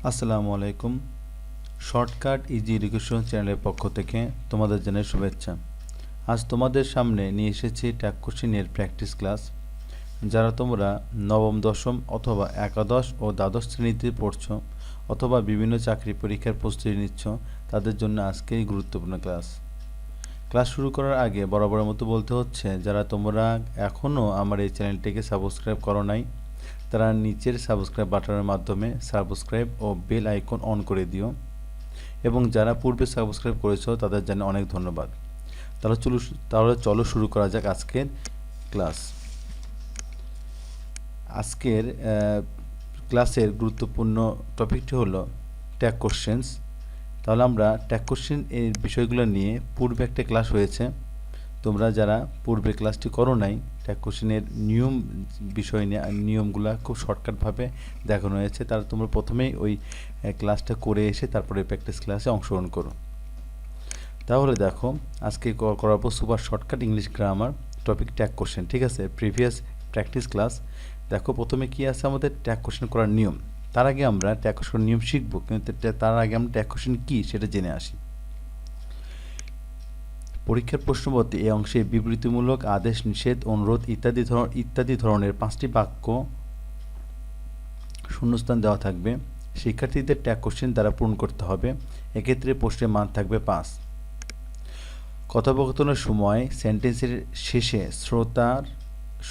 আসসালামু আলাইকুম। Shortcut easy education চ্যানেলের পক্ষ থেকে তোমাদের জানাই শুভেচ্ছা। আজ তোমাদের সামনে নিয়ে এসেছি ট্যাগ কোশ্চেনের প্র্যাকটিস ক্লাস। যারা তোমরা নবম দশম অথবা একাদশ ও দ্বাদশ শ্রেণীতে পড়ছো অথবা বিভিন্ন চাকরি পরীক্ষার প্রস্তুতি নিচ্ছ, তাদের জন্য আজকে এই গুরুত্বপূর্ণ ক্লাস শুরু করার আগে বরাবরের মতো বলতে হচ্ছে, যারা তোমরা এখনও আমার এই চ্যানেলটিকে সাবস্ক্রাইব করো নাই, তারা নিচের সাবস্ক্রাইব বাটনের মাধ্যমে সাবস্ক্রাইব ও বেল আইকন অন করে দিও, এবং যারা পূর্বে সাবস্ক্রাইব করেছো তাদের জন্য অনেক ধন্যবাদ। তাহলে চলো শুরু করা যাক আজকের ক্লাস। আজকের ক্লাসের গুরুত্বপূর্ণ টপিকটি হলো ট্যাগ কোশ্চেন্স। তাহলে আমরা ট্যাগ কোশ্চেন এর বিষয়গুলো নিয়ে পূর্বে একটা ক্লাস হয়েছে। তোমরা যারা পূর্বে ক্লাসটি করো নাই, ট্যাগ কোশ্চেনের বিষয় নিয়ে নিয়মগুলো খুব শর্টকাটভাবে দেখানো হয়েছে, তারা তোমরা প্রথমেই ওই ক্লাসটা করে এসে তারপরে প্র্যাকটিস ক্লাসে অংশগ্রহণ করো। তাহলে দেখো, আজকে করাবো super shortcut English grammar, topic tag question. ঠিক আছে, প্রিভিয়াস প্র্যাকটিস ক্লাস। দেখো প্রথমে কি আছে আমাদের ট্যাগ কোশ্চেন করার নিয়ম। তার আগে আমরা ট্যাগ কোশ্চেন নিয়ম শিখবো, কিন্তু তার আগে আমরা ট্যাগ কোশ্চেন কী সেটা জেনে আসি। পরীক্ষার প্রশ্নপত্রে এই অংশে বিবৃতিমূলক আদেশ, নিষেধ, অনুরোধ ইত্যাদি ধরনের 5টি বাক্য শূন্যস্থান দেওয়া থাকবে। শিক্ষার্থীদের ট্যাগ কোশ্চেন দ্বারা পূরণ করতে হবে। এক্ষেত্রে প্রশ্নের মান থাকবে 5। কথোপকথনের সময় সেন্টেন্সের শেষে শ্রোতার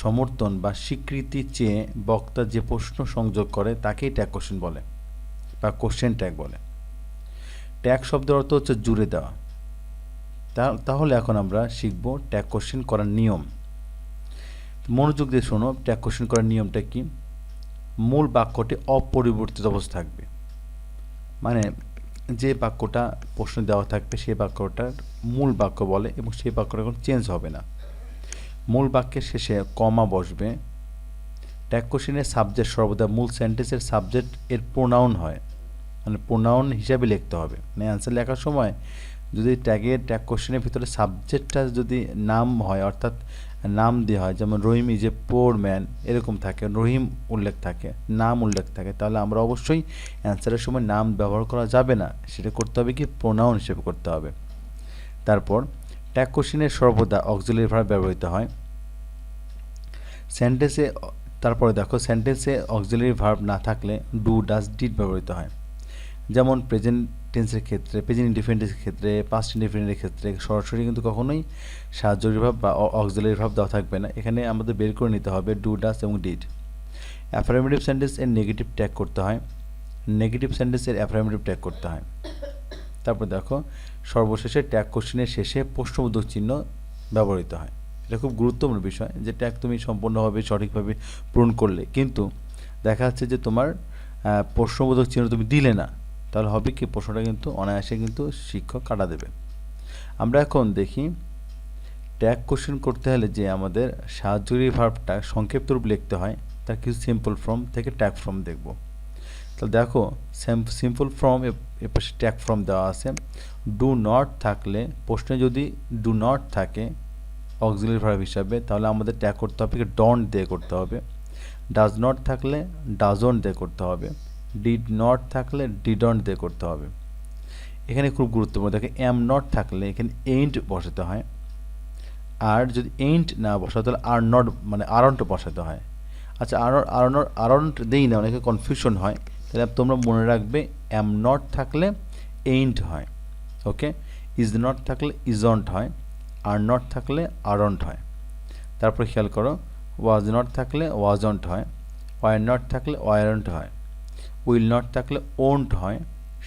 সমর্থন বা স্বীকৃতি চেয়ে বক্তা যে প্রশ্ন সংযোগ করে তাকেই ট্যাগ কোশ্চেন বলে বা কোশ্চেন ট্যাগ বলে। ট্যাগ শব্দের অর্থ হচ্ছে জুড়ে দেওয়া। তাহলে এখন আমরা শিখব ট্যাগ কোশ্চেন করার নিয়ম। মনোযোগ দিয়ে শোনো, ট্যাগ কোশ্চেন করার নিয়মটা কি। মূল বাক্যটি অপরিবর্তিত অবস্থা থাকবে, মানে যে বাক্যটা প্রশ্ন দেওয়া থাকবে সেই বাক্যটার মূল বাক্য বলে, এবং সেই বাক্যটা কোনো চেঞ্জ হবে না। মূল বাক্যের শেষে কমা বসবে। ট্যাগ কোশ্চেনের সাবজেক্ট সর্বদা মূল সেন্টেন্সের সাবজেক্ট এর প্রোনাউন হয়, মানে প্রোনাউন হিসাবে লিখতে হবে। মানে অ্যান্সার লেখার সময় যদি ট্যাগ কোশ্চেনের ভিতরে সাবজেক্টটা যদি নাম হয়, অর্থাৎ নাম দেওয়া হয়, যেমন রহিম ইজ এ পোর ম্যান এরকম থাকে, রহিম উল্লেখ থাকে, নাম উল্লেখ থাকে, তাহলে আমরা অবশ্যই অ্যান্সারের সময় নাম ব্যবহার করা যাবে না, সেটা করতে হবে কি প্রোনাউন হিসেবে করতে হবে। তারপর ট্যাগ কোশ্চেনের সর্বদা অক্সিলারি ভার্ব ব্যবহৃত হয় সেন্টেন্সে। তারপরে দেখো, সেন্টেন্সে অক্সিলারি ভার্ব না থাকলে ডু, ডাজ, ডিড ব্যবহৃত হয়। যেমন প্রেজেন্ট টেন্সের ক্ষেত্রে, প্রেজেন্ট ইনডিফিনিটের ক্ষেত্রে, পাস্ট ইনডিফিনিটের ক্ষেত্রে সরাসরি কিন্তু কখনোই সাহায্যকারী ভাব বা অক্সিলারি ভাব দেওয়া থাকবে না। এখানে আমাদের বের করে নিতে হবে ডু, ডাজ এবং ডিড। অ্যাফার্মেটিভ সেন্টেন্স এর নেগেটিভ ট্যাগ করতে হয়, নেগেটিভ সেন্টেন্সের অ্যাফার্মেটিভ ট্যাগ করতে হয়। তারপর দেখো, সর্বশেষে ট্যাগ কোশ্চেনের শেষে প্রশ্নবোধক চিহ্ন ব্যবহৃত হয়। এটা খুব গুরুত্বপূর্ণ বিষয় যে ট্যাগ তুমি সম্পূর্ণভাবে সঠিকভাবে পূরণ করলে, কিন্তু দেখা যাচ্ছে যে তোমার প্রশ্নবোধক চিহ্ন তুমি দিলে না, তাহলে হবে কি প্রশ্নটা কিন্তু অনায়াসে কিন্তু শিক্ষক কাটা দেবে। আমরা এখন দেখি ট্যাগ কোশ্চেন করতে হলে যে আমাদের সাহায্যকারী ভার্বটা সংক্ষিপ্ত রূপ লিখতে হয়, তার কিছু সিম্পল ফর্ম থেকে ট্যাগ ফর্ম দেখব। তাহলে দেখো, সিম্পল ফর্ম এর পাশে ট্যাগ ফর্ম দেওয়া আছে। ডু নট থাকলে, প্রশ্নে যদি ডু নট থাকে অক্সিলারি ভার্ব হিসাবে, তাহলে আমাদের ট্যাগ করতে হবে ডন্ট দিয়ে করতে হবে। ডাজ নট থাকলে ডাজন্ট দিয়ে করতে হবে। ডিড নট থাকলে ডিডন্ট দিয়ে করতে হবে। এখানে খুব গুরুত্বপূর্ণ, দেখে এম নট থাকলে এখানে এইন্ট বসাতে হয়, আর যদি এইন্ট না বসাতে তাহলে আর নট মানে আরন্ট বসাতে হয়। আচ্ছা, আরন্ট দেই না, অনেকে কনফিউশন হয়, তাহলে তোমরা মনে রাখবে এম নট থাকলে এইন্ট হয়, ওকে। ইজ নট থাকলে ইজন্ট হয়, আর নট থাকলে আরন্ট হয়। তারপর খেয়াল করো, ওয়াজ নট থাকলে ওয়াজন্ট হয়, ওয়ার নট থাকলে ওয়ারন্ট হয়, উইল নট থাকলে ওন্ট হয়,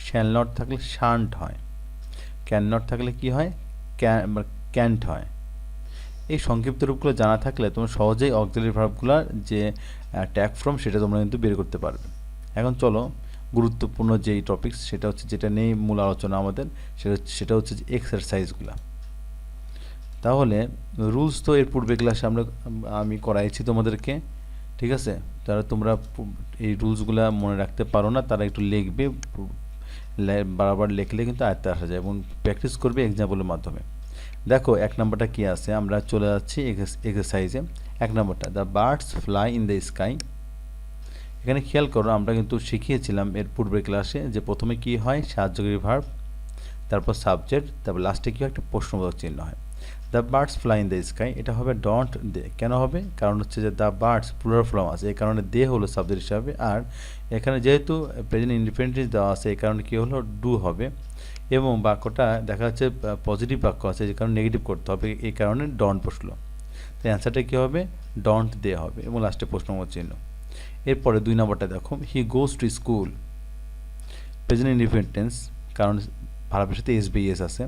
শ্যাল নট থাকলে শান্ট হয়, ক্যান নট থাকলে কি হয়, ক্যান্ট হয়। এই সংক্ষিপ্ত রূপগুলো জানা থাকলে তোমরা সহজেই অক্সিলারি ভার্বগুলোর যে ট্যাগ ফর্ম সেটা তোমরা কিন্তু বের করতে পারবে। এখন চলো গুরুত্বপূর্ণ যেই টপিকস, সেটা হচ্ছে যেটা নেই মূল আলোচনা আমাদের, সেটা হচ্ছে যে এক্সারসাইজগুলো। তাহলে রুলস তো এর পূর্বে ক্লাসে আমি করাইছি তোমাদেরকে, ঠিক আছে। যারা তোমরা এই রুলসগুলো মনে রাখতে পারো না, তারা একটু লিখবে, বারবার লিখলে কিন্তু আয়ত্তে আসা যায়, এবং প্র্যাকটিস করবে এক্সাম্পলের মাধ্যমে। দেখো 1 নম্বরটা কি আছে, আমরা চলে যাচ্ছি এক্সারসাইজে। 1 নম্বরটা, the birds fly in the sky. এখানে খেয়াল করো আমরা কিন্তু শিখিয়েছিলাম এর পূর্বের ক্লাসে যে প্রথমে কি হয় সাহায্যকারী ভার্ব, তারপর সাবজেক্ট, তারপর লাস্টে কি হয় একটা প্রশ্নবোধক চিহ্ন হয়। The birds fly in the sky, এটা হবে ডন্ট দে। কেন হবে? কারণ হচ্ছে যে দ্য বার্ডস প্লুরাল ফর্ম আছে, এই কারণে দে হলো সাবজেক্ট হিসাবে। আর এখানে যেহেতু প্রেজেন্ট ইনডিফিনিট দেওয়া আছে, এই কারণে কি হলো ডু হবে। এবং বাক্যটা দেখা যাচ্ছে পজিটিভ বাক্য আছে, যে কারণে নেগেটিভ করতে হবে, এই কারণে ডন্ট বসলো। তো অ্যান্সারটা কী হবে? ডন্ট দে হবে এবং লাস্টে প্রশ্নবোধক চিহ্ন। এরপরে 2 নম্বরটা দেখো, he goes to school, present indefinite tense, কারণ ভার্বের সাথে এসবিএস আছে।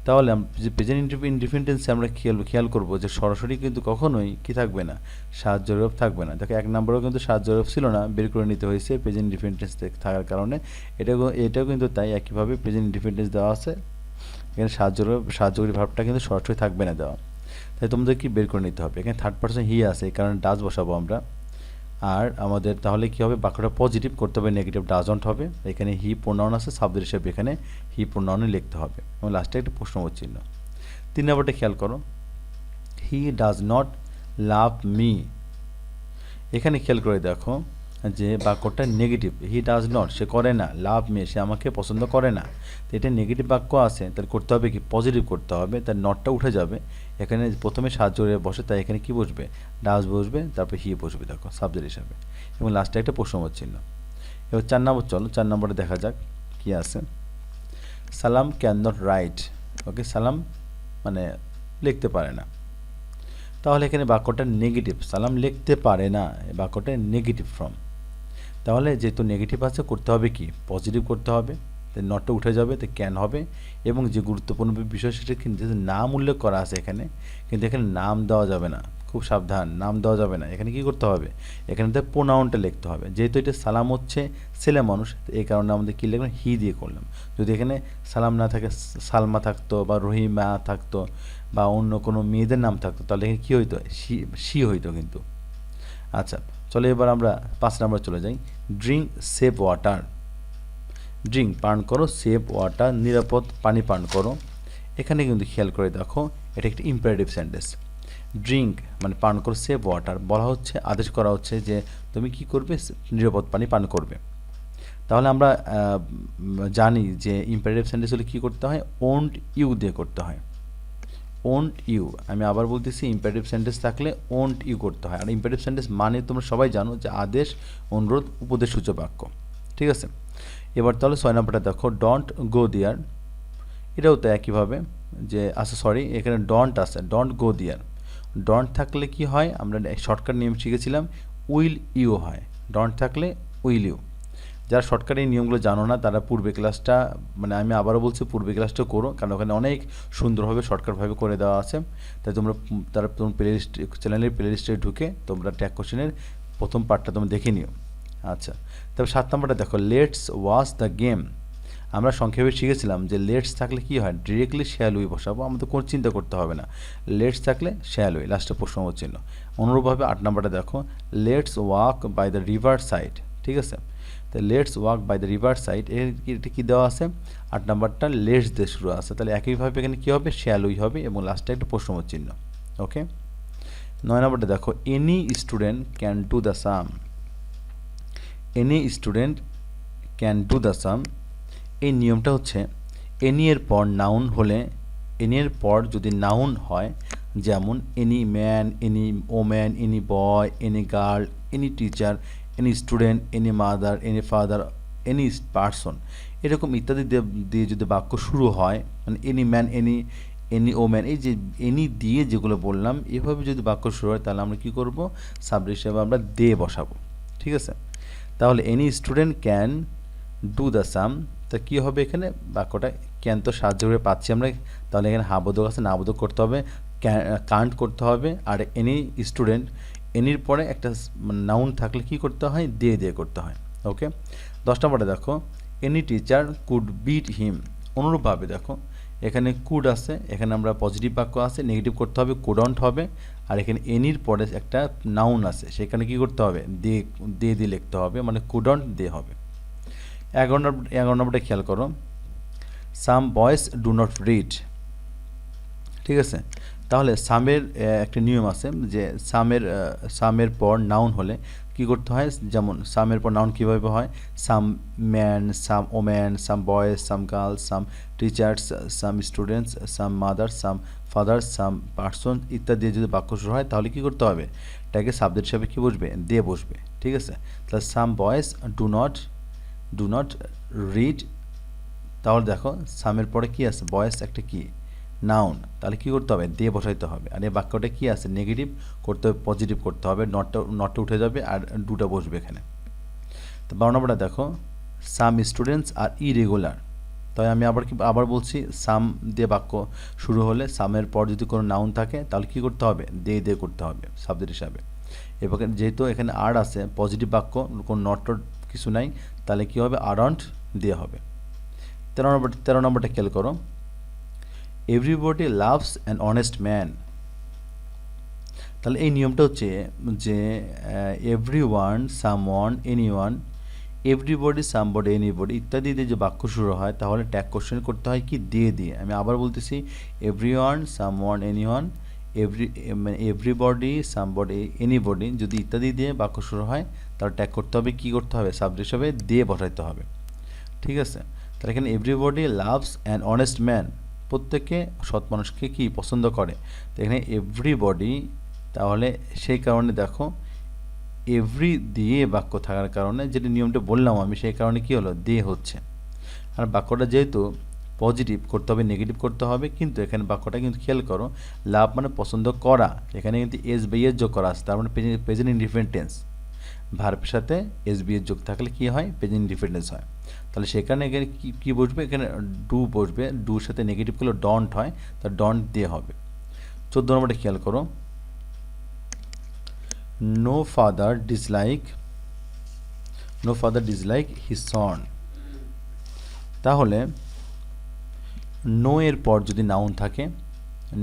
তাহলে যে প্রেজেন্ট ইনডিফিনিট টেন্সে আমরা খেয়াল করবো যে সরাসরি কিন্তু কখনোই কি থাকবে না, সাহায্যের ভার্ব থাকবে না। দেখো 1 নম্বরেও কিন্তু সাহায্যের ভার্ব ছিল না, বের করে নিতে হয়েছে প্রেজেন্ট ইনডিফিনিট টেন্স থাকার কারণে। এটাও কিন্তু তাই, একইভাবে প্রেজেন্ট ইনডিফিনিট টেন্স দেওয়া আছে, এখানে সাহায্যকারী ভার্বটা কিন্তু সরাসরি থাকবে না দেওয়া, তাই তোমাদের কি বের করে নিতে হবে। এখানে থার্ড পারসন হি আছে, এই কারণে ডাজ বসাবো আমরা। আর আমাদের তাহলে কি হবে, বাক্যটা পজিটিভ করতে হবে, নেগেটিভ ডাজন্ট হবে। এখানে হি প্রোনাউন আছে সাবজেক্ট হিসেবে, এখানে হি প্রোনাউনে লিখতে হবে এবং লাস্টে একটা প্রশ্নবোধক চিহ্ন। 3 নম্বরটা খেয়াল করো, he does not love me. এখানে খেয়াল করে দেখো যে বাক্যটা নেগেটিভ, হি ডাজ নট সে করে না, লাভ মি সে আমাকে পছন্দ করে না। তো এটা নেগেটিভ বাক্য আছে, তাহলে করতে হবে কি পজিটিভ করতে হবে, তার নটটা উঠে যাবে। এখানে প্রথমে সাহায্য বসে, তাই এখানে কি বসবে, ডাজ বসবে, তারপর হি বসবে দেখো সাবজেক্ট হিসাবে, এবং লাস্টে একটা প্রশ্নবোধক চিহ্ন। এবার 4 নম্বর, চলো 4 নম্বরে দেখা যাক কি আছে। সালাম ক্যান নট রাইট, ওকে সালাম মানে লিখতে পারে না। তাহলে এখানে বাক্যটা নেগেটিভ, সালাম লিখতে পারে না, বাক্যটা নেগেটিভ ফর্ম। তাহলে যেহেতু নেগেটিভ আছে করতে হবে কি পজিটিভ করতে হবে, তাই নটটা উঠে যাবে, তো ক্যান হবে। এবং যে গুরুত্বপূর্ণ বিষয় সেটা কিন্তু নাম উল্লেখ করা আছে এখানে, কিন্তু এখানে নাম দেওয়া যাবে না, খুব সাবধান, নাম দেওয়া যাবে না। এখানে কি করতে হবে, এখানে তো প্রোনাউনটা লিখতে হবে। যেহেতু এটা সালাম হচ্ছে ছেলে মানুষ, এই কারণে আমাদের কী লিখলাম, হি দিয়ে করলাম। যদি এখানে সালাম না থাকে, সালমা থাকতো বা রহিমা থাকতো বা অন্য কোনো মেয়েদের নাম থাকতো, তাহলে এখানে কী হইতো, সি হইতো কিন্তু। আচ্ছা চলো এবার আমরা 5 নম্বর চলে যাই। ড্রিঙ্ক সেভ ওয়াটার, ড্রিঙ্ক পান করো, সেভ ওয়াটার নিরাপদ পানি পান করো। এখানে কিন্তু খেয়াল করে দেখো এটা একটি ইম্পারেটিভ সেন্টেন্স। ড্রিঙ্ক মানে পান করো, সেভ ওয়াটার বলা হচ্ছে, আদেশ করা হচ্ছে যে তুমি কি করবে, নিরাপদ পানি পান করবে। তাহলে আমরা জানি যে ইম্পারেটিভ সেন্টেন্স হলে কী করতে হয়, ওন্ট ইউ দিয়ে করতে হয়। ওন্ট ইউ, আমি আবার বলতেছি, ইম্পারেটিভ সেন্টেন্স থাকলে ওন্ট ইউ করতে হয়। আর ইম্পারেটিভ সেন্টেন্স মানে তোমরা সবাই জানো যে আদেশ, অনুরোধ, উপদেশসূচক বাক্য, ঠিক আছে। এবার তাহলে 6 নম্বরটা দেখো, ডন্ট গো দিয়ার। এটাও তো একইভাবে যে আচ্ছা সরি, এখানে ডন্ট আছে, ডন্ট গো দিয়ার। ডন্ট থাকলে কি হয়, আমরা শর্টকাট নিয়ম শিখেছিলাম, উইল ইউ হয়। ডন্ট থাকলে উইল ইউ। যারা শর্টকাট এই নিয়মগুলো জানো না তারা পূর্বে ক্লাসটা, মানে আমি আবারও বলছি পূর্বে ক্লাসটা করো, কারণ ওখানে অনেক সুন্দরভাবে শর্টকাটভাবে করে দেওয়া আছে। তাই তোমার প্লেলিস্ট, চ্যানেলের প্লেলিস্টে ঢুকে তোমরা ট্যাগ কোশ্চেনের প্রথম পার্টটা তোমরা দেখে নিও। আচ্ছা তবে 7 নম্বরটা দেখো, লেটস ওয়াচ দ্য গেম। আমরা সংক্ষেপে শিখেছিলাম যে লেটস থাকলে কি হয়, ডিরেক্টলি শ্যাল উই বসাবো, আমাদের কোনো চিন্তা করতে হবে না। লেটস থাকলে শ্যাল উই, লাস্টে প্রশ্নবোধক চিহ্ন। অনুরূপভাবে 8 নম্বরটা দেখো, let's walk by the river side, ঠিক আছে। তো let's walk by the river side, এটা কী দেওয়া আছে, 8 নম্বরটা লেটস দিয়ে শুরু আছে, তাহলে একইভাবে এখানে কী হবে, শ্যাল উই হবে এবং লাস্টে একটা প্রশ্নবোধক চিহ্ন, ওকে। 9 নম্বরটা দেখো, any student can do the same. Any student can do the same, এই নিয়মটা হচ্ছে এনি এর পর নাউন হলে, এনি এর পর যদি নাউন হয়, যেমন any man, any woman, any boy, any girl, any teacher, any student, any mother, any father, any person, এরকম ইত্যাদি দিয়ে যদি বাক্য শুরু হয়, মানে এনি ম্যান, এনি ওম্যান, এই যে এনি দিয়ে যেগুলো বললাম, এভাবে যদি বাক্য শুরু হয়, তাহলে আমরা কী করব, সাবজেক্ট হিসেবে আমরা দে বসাবো, ঠিক আছে। তাহলে any student can do the same, তা কী হবে এখানে, বাক্যটা ক্যান তো সাহায্য করে পাচ্ছি আমরা, তাহলে এখানে হাবোধক আছে, না বোধক করতে হবে, কান্ট করতে হবে। আর এনি স্টুডেন্ট, এনির পরে একটা নাউন থাকলে কি করতে হয়, দিয়ে করতে হয়, ওকে। 10 নম্বরে দেখো, এনি টিচার কুড বিট হিম। অনুরূপভাবে দেখো এখানে কুড আছে, এখানে আমরা পজিটিভ বাক্য আছে, নেগেটিভ করতে হবে, কুডন্ট হবে। আর এখানে এনির পরে একটা নাউন আছে, সেখানে কি করতে হবে, দিয়ে লিখতে হবে, মানে কুডন্ট দিয়ে হবে। 11 নম্বরটা খেয়াল করো, some boys do not read, ঠিক আছে। তাহলে সামের একটা নিয়ম আছে যে সামের পর নাউন হলে কি কী করতে হয়, যেমন সামের পর নাউন কীভাবে হয়, some man, some woman, some boys, some girls, some teachers, some students, some mothers, some fathers, some person ইত্যাদি দিয়ে যদি বাক্য শুরু হয় তাহলে কী করতে হবে, এটাকে সাবজেক্ট হিসাবে কী বসবে, দিয়ে বসবে। ঠিক আছে, তাহলে some boys do not read, তাহলে দেখো সামের পরে কি আছে, বয়েস একটা কি নাউন, তাহলে কি করতে হবে, দিয়ে বসাইতে হবে। আর এই বাক্যটা কি আছে, নেগেটিভ করতে হবে, পজিটিভ করতে হবে, নটটা উঠে যাবে আর ডুটা বসবে এখানে। তো 12 নম্বরটা দেখো, সাম স্টুডেন্টস আর ইরেগুলার, তাই আমি আবার বলছি, সাম দিয়ে বাক্য শুরু হলে সামের পর যদি কোনো নাউন থাকে তাহলে কি করতে হবে, দিয়ে করতে হবে সাবজেক্ট হিসাবে। এবার যেহেতু এখানে আর আছে, পজিটিভ বাক্য, কোনো নট কিছু নাই, তাহলে কি হবে, আরন্ট দিয়ে হবে। 13 নম্বরটা খেয়াল করো, everybody loves an honest man. তাহলে এই নিয়মটা হচ্ছে যে everyone, someone, anyone, everybody, somebody, anybody ইত্যাদি দিয়ে যে বাক্য শুরু হয় তাহলে ট্যাগ কোশ্চেন করতে হয় কি, দিয়ে। আমি আবার বলতেছি, everyone, someone, anyone, everybody, somebody, anybody যদি ইত্যাদি দিয়ে বাক্য শুরু হয় তাহলে ট্যাগ করতে হবে, কি করতে হবে, সাবজেক্ট হিসাবে দিয়ে বসাইতে হবে। ঠিক আছে, তাহলে এখানে everybody loves an honest man, প্রত্যেকে সৎ মানুষকে কি পছন্দ করে, তো এখানে এভরিবডি, তাহলে সেই কারণে দেখো এভরি দিয়ে বাক্য থাকার কারণে যেটা নিয়মটা বললাম আমি, সেই কারণে কি হলো, দিয়ে হচ্ছে। আর বাক্যটা যেহেতু পজিটিভ করতে হবে, নেগেটিভ করতে হবে, কিন্তু এখানে বাক্যটা কিন্তু খেয়াল করো, লাভ মানে পছন্দ করা, এখানে কিন্তু এস বি এর যোগ করা আছে, তার মানে প্রেজেন্ট ইনডিফারেন্ট টেন্স, ভার্বের সাথে এস বি এর যোগ থাকলে কি হয়, প্রেজেন্ট ইনডিফারেন্ট টেন্স হয়। তাহলে সেখানে এখানে কী বসবে, এখানে ডু বসবে, ডুর সাথে নেগেটিভ করলে ডন্ট হয়, তা ডন্ট দিয়ে হবে। 14 নম্বরটা খেয়াল করো, no father dislike his son. তাহলে নো এর পর যদি নাউন থাকে,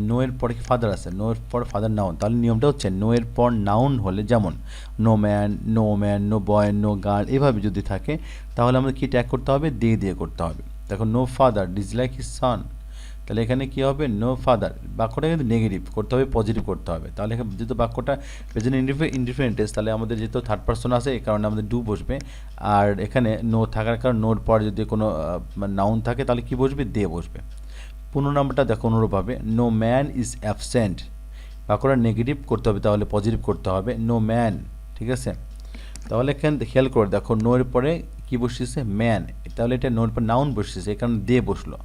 নো এর পরে কি ফাদার আছে, নো এর পর ফাদার নাউন, তাহলে নিয়মটা হচ্ছে নো এর পর নাউন হলে, যেমন নো ম্যান, নো বয়, নো গার্ল, এভাবে যদি থাকে তাহলে আমাদের কি ট্যাগ করতে হবে, দিয়ে করতে হবে। দেখো no father dislike his son, তাহলে এখানে কি হবে, নো ফাদার, বাক্যটা কিন্তু নেগেটিভ করতে হবে, পজিটিভ করতে হবে। তাহলে যেহেতু বাক্যটা প্রেজেন্ট ইনডিফারেন্ট টেন্স, তাহলে আমাদের যেহেতু থার্ড পারসন আছে এই কারণে আমাদের ডু বসবে। আর এখানে নো থাকার কারণে নোর পর যদি কোনো নাউন থাকে তাহলে কি বসবে, দিয়ে বসবে। 15 নম্বরটা দেখো অনুরূপভাবে, নো ম্যান ইজ অ্যাবসেন্ট, বাক্যটা নেগেটিভ করতে হবে, তাহলে পজিটিভ করতে হবে, নো ম্যান। ঠিক আছে, তাহলে এখানে খেয়াল করে দেখো, নোর পরে কি বসেছে, ম্যান, তাহলে এটা নোর পর নাউন বসেছে, এই কারণে দিয়ে বসলো।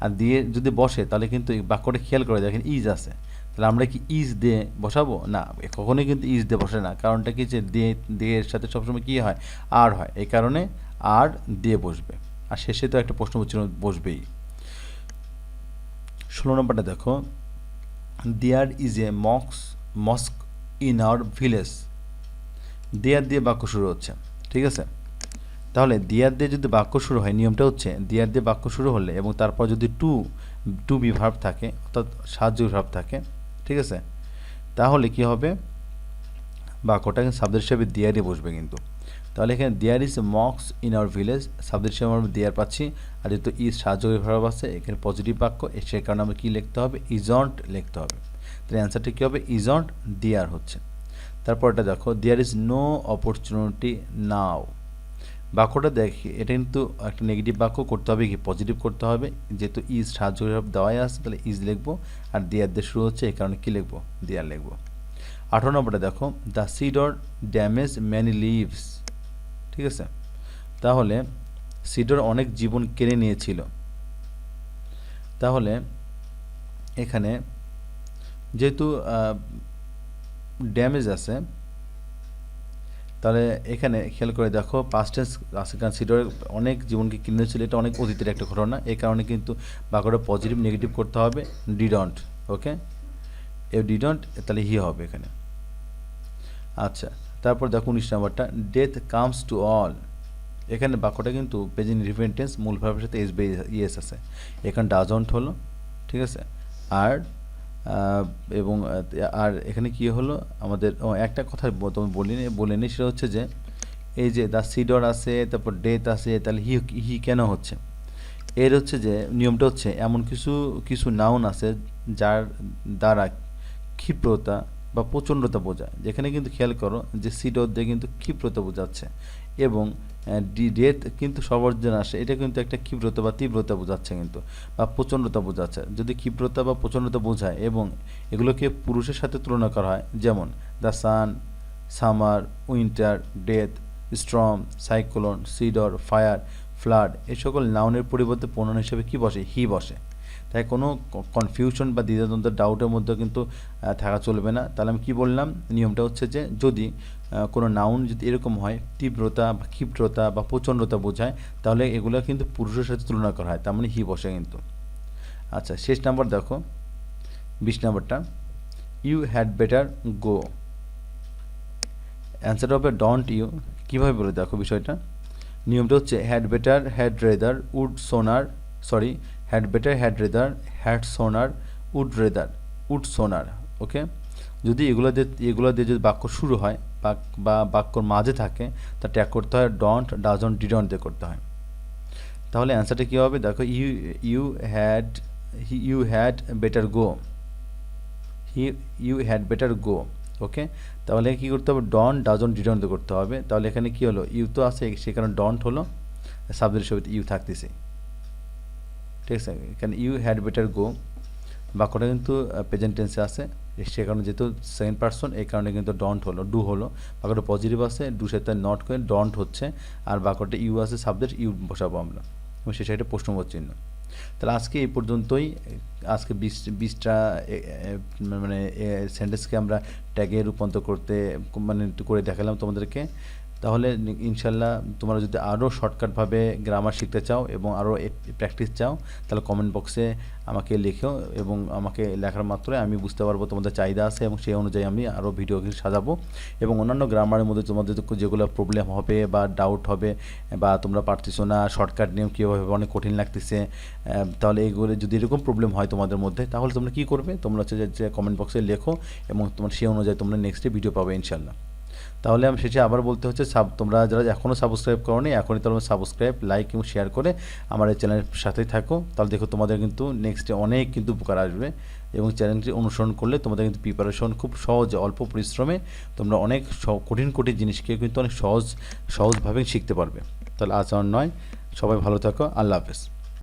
আর দিয়ে যদি বসে তাহলে কিন্তু এই বাক্যটা খেয়াল করে দেখেন, ইজ আছে, তাহলে আমরা কি ইজ দিয়ে বসাবো না, কখনোই কিন্তু ইজ দিয়ে বসে না, কারণটা কি, যে দিয়ে এর সাথে সবসময় কী হয়, আর হয়, এই কারণে আর দিয়ে বসবে। আর শেষে তো একটা প্রশ্নবোচক বসবেই। 16 নম্বরটা দেখো, there is a mosque in our village. There দিয়ে বাক্য শুরু হচ্ছে, ঠিক আছে, তাহলে দেয়ার দিয়ে যদি বাক্য শুরু হয়, নিয়মটা হচ্ছে দেয়ার দিয়ে বাক্য শুরু হলে এবং তারপর যদি টু বি ভার্ব থাকে, অর্থাৎ সাহায্য ভার্ব থাকে, ঠিক আছে, তাহলে কি হবে, বাক্যটা সাবজেক্ট হিসেবে দেয়ারই বসবে কিন্তু। তাহলে এখানে there is mosques in our village, subject হিসেবে আমরা দেয়ার পাচ্ছি, আর যেহেতু ইজ সাহায্য ভার্ব আছে এখানে পজিটিভ বাক্য, সেই কারণে আমরা কী লিখতে হবে, ইজন্ট লিখতে হবে। তাহলে অ্যান্সারটা কী হবে, ইজন্ট দেয়ার হচ্ছে। তারপর এটা দেখো, দেয়ার ইজ নো অপরচুনিটি নাও, বাক্যটা দেখি এটা কিন্তু একটা নেগেটিভ বাক্য, করতে হবে কি, পজিটিভ করতে হবে, যেহেতু ইজ সাহায্য দেওয়াই আছে তাহলে ইজ লিখবো, আর দেয়ার দিয়ে শুরু হচ্ছে এই কারণে কী লিখবো, দেয়ার লিখবো। 18 নম্বরটা দেখো, the Sidr damage many lives. ঠিক আছে, তাহলে সিডর অনেক জীবন কেড়ে নিয়েছিল, তাহলে এখানে যেহেতু ড্যামেজ আছে, তাহলে এখানে খেয়াল করে দেখো পাস্ট টেন্স আছে, কারণ সিডর অনেক জীবনকে কিনেছিল, এটা অনেক অতীতের একটা ঘটনা, এই কারণে কিন্তু বাক্যটা পজিটিভ নেগেটিভ করতে হবে, ডিডন্ট, ওকে, এ ডিডন্ট, তাহলে হি হবে এখানে। আচ্ছা, তারপর দেখো 19 নম্বরটা, ডেথ কামস টু অল, এখানে বাক্যটা কিন্তু প্রেজেন্ট ইনডিফারেন্ট টেন্স, মূল ভার্বের সাথে এস বা ইএস আছে, এখানে ডাজন্ট হলো, ঠিক আছে, আর এবং আর এখানে কি হলো আমাদের, একটা কথা তুমি বলিনি, সেটা হচ্ছে যে এই যে দ্য সিডর আছে, তারপর ডেথ আছে, তাহলে হি কেন হচ্ছে, এর হচ্ছে যে নিয়মটা হচ্ছে এমন কিছু নাউন আছে যার দ্বারা ক্ষিপ্রতা, বা প্রচণ্ডতা বোঝায়, যেখানে কিন্তু খেয়াল করো যে সি ডট দিয়ে কিন্তু ক্ষিপ্রতা বোঝাচ্ছে, এবং ডেথ কিন্তু সর্বজনে আসে, এটা কিন্তু একটা ক্ষিপ্রতা বা তীব্রতা বোঝাচ্ছে কিন্তু, বা প্রচণ্ডতা বোঝাচ্ছে। যদি ক্ষিপ্রতা বা প্রচণ্ডতা বোঝায় এবং এগুলোকে পুরুষের সাথে তুলনা করা হয়, যেমন the sun, summer, winter, death, storm, cyclone, Sidr, fire, flood, এই সকল নাউনের পরিবর্তে প্রোনাউন হিসেবে কি বসে? হি বসে। তাই কোনো কনফিউশন বা দ্বিধাদ্বন্দ্ব ডাউটের মধ্যে কিন্তু থাকা চলবে না। তাহলে আমি কি বললাম? নিয়মটা হচ্ছে যে যদি কোনো নাউন যদি এরকম হয়, তীব্রতা বা ক্ষিপ্রতা বা প্রচণ্ডতা বোঝায়, তাহলে এগুলো কিন্তু পুরুষের সাথে তুলনা করা হয়, তার মানে হি বসে কিন্তু। আচ্ছা, শেষ নাম্বার দেখো 20 নাম্বারটা, you had better go. Answer হবে ডন্ট ইউ। কীভাবে বলে দেখো বিষয়টা। নিয়মটা হচ্ছে had better, had rather, would sooner, sorry, had better, had rather, had sooner, would rather, would sooner. Okay, যদি এগুলো দিয়ে যদি বাক্য শুরু হয় বা বাক্যর মাঝে থাকে, তা ট্যাগ করতে হয় ডন্ট, ডাজন্ট, ডিডন্ট দিয়ে করতে হয়। তাহলে অ্যান্সারটা কী হবে দেখো, you had better go, you had better go. Okay, তাহলে কী করতে হবে? ডন্ট, ডাজন্ট, ডিডন্ট দিয়ে করতে হবে। তাহলে এখানে কী হলো? ইউ তো আছে, সে কারণে ডন্ট হলো, সাবজেক্টের সহিত ইউ থাকতেছে। ঠিক আছে, এখানে ইউ হ্যাড বেটার গো বাক্যটা কিন্তু প্রেজেন্ট টেন্সে আছে, সে কারণে যেহেতু সেকেন্ড পারসন, এই কারণে কিন্তু ডন্ট হলো, ডু হলো। বাক্যটা পজিটিভ আছে, ডু সাথে নট করে ডন্ট হচ্ছে, আর বাক্যটা ইউ আছে, সাবজেক্ট ইউ বসাবো আমরা, এবং সে সাইডে প্রশ্নবোধক চিহ্ন। তাহলে আজকে এই পর্যন্তই। আজকে 20টা মানে সেন্টেন্সকে আমরা ট্যাগে রূপান্তর করে দেখালাম তোমাদেরকে। তাহলে ইনশাল্লাহ তোমরা যদি আরও শর্টকাটভাবে গ্রামার শিখতে চাও এবং আরও প্র্যাকটিস চাও, তাহলে কমেন্ট বক্সে আমাকে লেখো, এবং আমাকে লেখার মাত্রই আমি বুঝতে পারবো তোমাদের চাহিদা আছে, এবং সেই অনুযায়ী আমি আরও ভিডিও সাজাবো। এবং অন্যান্য গ্রামারের মধ্যে তোমাদের যেগুলো প্রবলেম হবে বা ডাউট হবে, বা তোমরা পারতেছো না, শর্টকাট নিয়ম কীভাবে অনেক কঠিন লাগতেছে, তাহলে এইগুলো যদি এরকম প্রবলেম হয় তোমাদের মধ্যে, তাহলে তোমরা কী করবে? তোমরা হচ্ছে যে কমেন্ট বক্সে লেখো, এবং তোমার সেই অনুযায়ী তোমরা নেক্সটে ভিডিও পাবে ইনশাল্লাহ। তাহলে আমি শেষে আবার বলতে হচ্ছে, তোমরা যারা এখনও সাবস্ক্রাইব করোনি, এখনই তোমরা সাবস্ক্রাইব, লাইক এবং শেয়ার করে আমার এই চ্যানেলের সাথেই থাকো। তাহলে দেখো তোমাদের কিন্তু নেক্সটে অনেক কিন্তু উপকার আসবে, এবং চ্যানেলটি অনুসরণ করলে তোমাদের কিন্তু প্রিপারেশন খুব সহজে, অল্প পরিশ্রমে তোমরা অনেক কঠিন কঠিন জিনিসকে কিন্তু অনেক সহজভাবে শিখতে পারবে। তাহলে আজ আর নয়, সবাই ভালো থাকো, আল্লাহ হাফেজ।